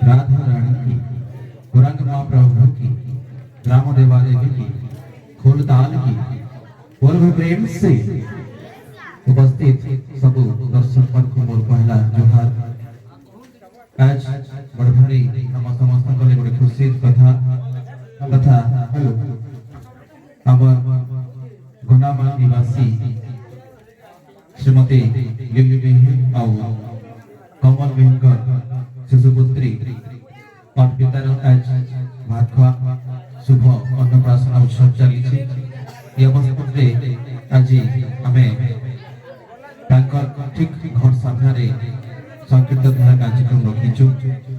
राधा रानी की, कुरंग महाप्रभु की, ग्राम देवा देवी की, खोलताल की, पूर्व प्रेम से उपस्थित सब दर्शक को मोर पहला जोहार। आज बड़भारी हम समस्त को गोटे खुशी कथा कथा आम घनामा निवासी श्रीमती लिली बेहे आउ कमल बेहकर शिशुपुत्री और पितार आज भात खुआ शुभ अन्नप्राशन उत्सव चली ये अवसर आज आम ठीक घर सामने संकीर्तन धारा कार्यक्रम रखीचु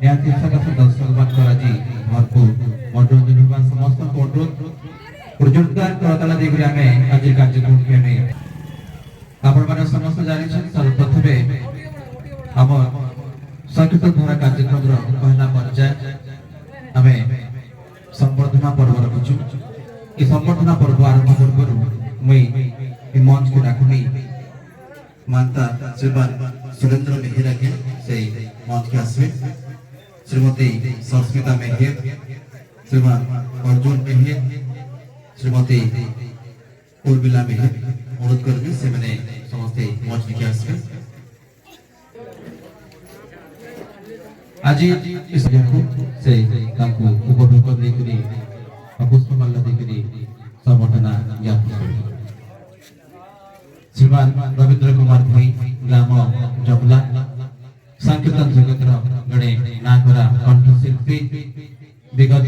दर्शक आज भरपूर मनोरंजन होगा समस्त अनुरोध जोरदार करताला देकर आम आज कार्यक्रम के आपण समस्त जानी सर्वप्रथमे आम संकीर्तन धारा कार्यक्रम पहला पर्याय आम संबर्धना पर्व रखीचु। ये संबर्धना पर्व आरंभ पूर्व मुई मंच को डाकुनी मानता श्रीमान सुरेंद्र मेहरा के से मंच के आसवे श्रीमती संस्मिता मेहर, श्रीमान अर्जुन मेहर, श्रीमती उर्मिला मेहर अनुरोध करबी से मैंने समस्त मंच के आसवे। आज इस को से तांको उपभोग देकरी पुष्पमाला देकरी संबर्धना ज्ञापन श्रीमान रविंद्र कुमार भाई ग्राम जबला संकीर्तन जगत गणे नागरा कंठशिल्पी विगत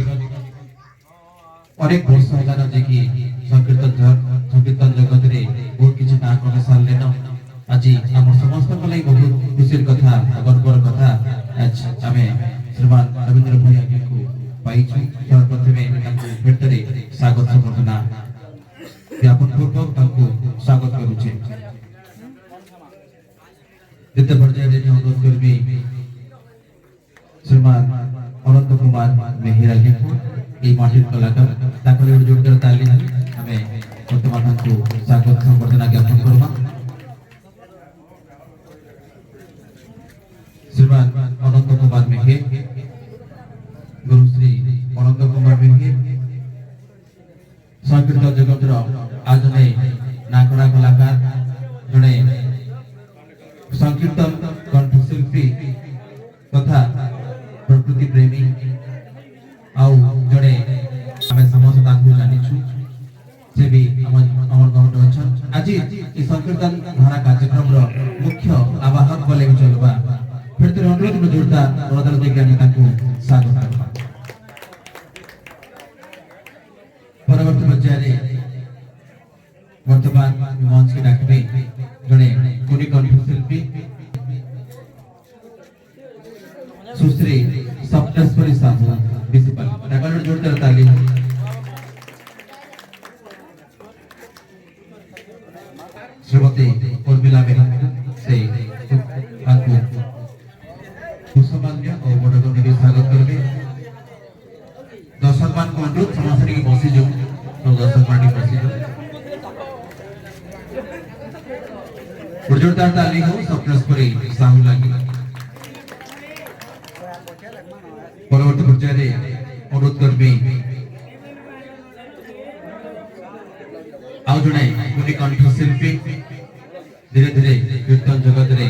अनेक वर्ष होगा जे कि संकीर्तन जगत रे बहुत किछि ना कमे सारलेन। आज हम समस्त को लई बहुत खुशीर कथा गर्वर कथा आज आमे श्रीमान रविंद्र भाई आगे को पाइछु। सर्वप्रथमे तांको भेटरे स्वागत संबर्धना ज्ञापन पूर्वक तांको स्वागत करूचे। द्वितीय पर्याय अनुरोध करबी श्रीमान अनंत कुमार मेहरा के ये माटिर कलाकार ताकले जोरदार ताली हमें वर्तमान को स्वागत संबर्धना ज्ञापन करबा। श्रीमान अनंत कुमार मेहर गुरुश्री अनंत कुमार मेहर संकीर्तन जगत आज नागरा कलाकार जड़े संकीर्तन कंठशिल्पी तथा प्रकृति प्रेमी आउ जड़े आम समस्त जानीचु से भी आज ये संकीर्तन धारा कार्यक्रम मुख्य आवाहक बोले चलवा फिर तो अनुरोध जोरदार बड़दार देकर स्वागत परवर्ती पर्याय वर्तमान मंच के डाकबे जड़े कुनी कंठशिल्पी सुश्री सप्तस्वरी साहू प्रिंसिपल डाकल जोरदार ताली। श्रीमती उर्मिला मेहर से आपको पुष्पमाल्य और बड़गण के स्वागत करबे। दर्शक मान को अनुरोध समस्त की बसी जो तो दर्शक मान की बसी जो जोरदार ताली हो सप्तस्वरी साहू लगी। परवर्ती पर्याय अनुरोध करबी आउ जड़े कुनी कंठशिल्पी धीरे धीरे कीर्तन जगत रे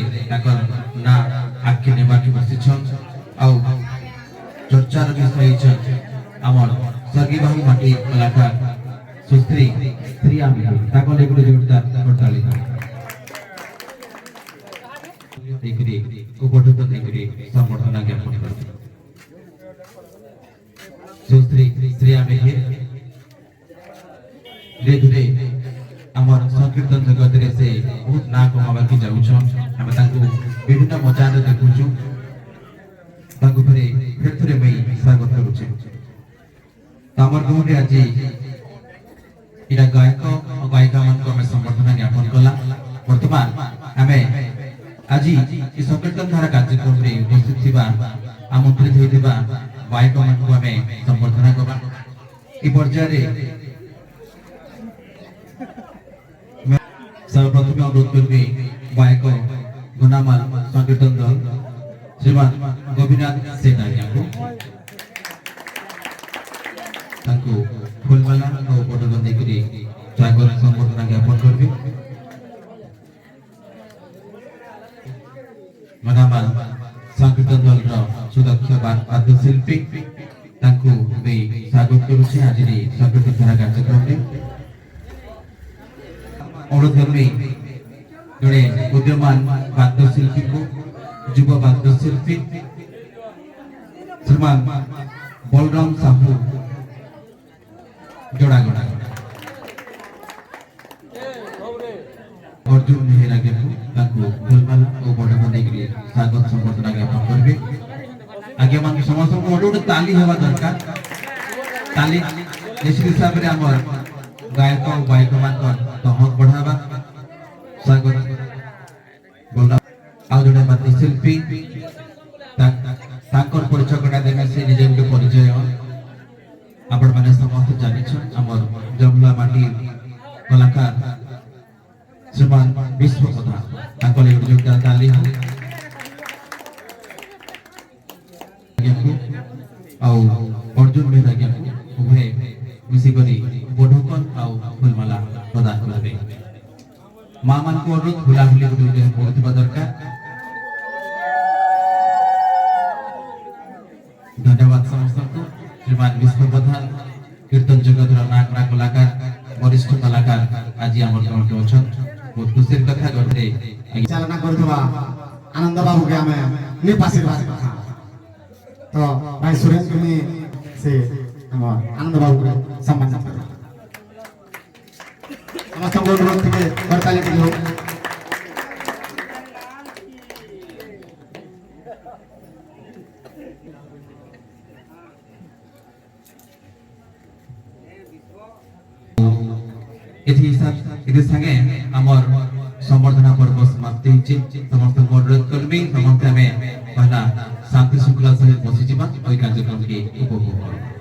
ना आखि नेबा की बसिछन आउ चर्चार विषय छ आमर सर्गीबाहु माटी कलाकार सुश्री प्रिया मेहर ताकले गुरु जोरदार करताली देकरी उपठित देकरी संबर्धना ज्ञापन करते सुश्री प्रिया मेहर धीरे धीरे आमर संकीर्तन जगत रे से बहुत ना कमावा की जाउछन हम तांको विभिन्न मचान देखुछु तांको फेरे फेरे मई स्वागत करूछे। तामर गौरे आज इरा गायक और गायिका मान को हमें संबर्धना ज्ञापन कला। वर्तमान हमें आज इस संकीर्तन धारा कार्यक्रम रे उपस्थित थिबा आमंत्रित होइथिबा गायक मान को हमें संबर्धना करबा। ई पर्याय सर्वप्रथम अनुरोध करबी गायक गुनामा संकीर्तन दल श्रीमान गोपीनाथ सेना को ফুলমালা ও পটবন্ধী করে স্বাগত সম্বর্ধনা জ্ঞাপন করবে মনামাল সংকীর্তন দলର ସୁଦକ୍ଷ ବାଦ୍ୟଶିଳ୍ପୀ ତାଙ୍କୁ ବି ସ୍ୱାଗତ କରୁଛି ଆଜି ସଂକୀର୍ତ୍ତନ ଧାରା କାର୍ଯ୍ୟକ୍ରମରେ ଅନୁଧର୍ମୀ ଜଣେ ଉଦ୍ୟମାନ ବାଦ୍ୟଶିଳ୍ପୀଙ୍କୁ ଯୁବ ବାଦ୍ୟଶିଳ୍ପୀ ଶ୍ରୀମାନ ବଳରାମ ସାହୁ ଯୋଡ଼ାଗଡ଼ା अर्जुन मेहरा के फुलमाला और पटबंधी के स्वागत संबर्धना ज्ञापन करेंगे आगे मान समस्त को गोटे ताली हेबा दरकार ताली निश्चित हिसाब रे हमर गायक और गायक मान दमक बढ़ावा स्वागत बोला आ जोडे बात शिल्पी ताकर परिचय कटा देमे से निजे के परिचय आपण माने समस्त जानि छ हमर जमला माटी कलाकार श्रीमान विश्व प्रधान तांको ले जोटा ताली आउ अर्जुन मेहरा के उभय मिसी करी बोढकन आउ फुलमाला प्रदान करबे मा मान को अनुरोध भुला भुली गुटे पड़िबा दरकार धन्यवाद समस्त को श्रीमान विश्व प्रधान कीर्तन जगत नागरा कलाकार वरिष्ठ कलाकार आज हमर ग्राउंड अछन बहुत खुशी कथा करते चालना करथवा आनंद बाबू के हमें निपाशीर्वाद कथा तो भाई सुरेश तुम्हें से हम आनंद बाबू को सम्मान करो समस्त को अनुरोध के करताली के लोग इति संगे हमर संबर्धना पर्व समाप्ति होछि समस्त को अनुरोध करबी समस्त हमें पहला शांति श्रृंखला सहित बसी जीवा ओई कार्यक्रम के उपभोग करबा।